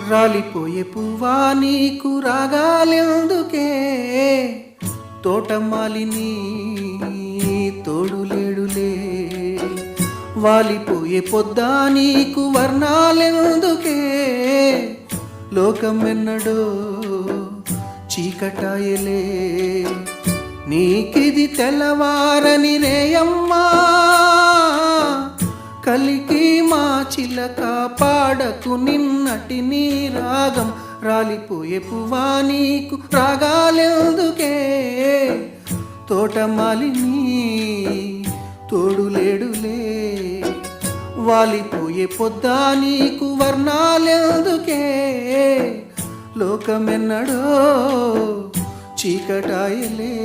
రాలిపోయే పువ్వా నీకు రాగాలెందుకే, తోటమాలిని తోడులేడులే. వాలిపోయే పొద్దా నీకు వర్ణాలెందుకే, లోకమెన్నడో చీకటాయలే. నీకిది తెల్లవారని రేయమ్మా, కలికి మా చిలక పాడకు నిన్నటి నీ రాగం. రాలిపోయే పువ్వా నీకు రాగాలెందుకే, తోటమాలిని తోడులేడులే. వాలిపోయే పొద్దా నీకు వర్ణాలెందుకే, లోకమెన్నడో చీకటాయలే.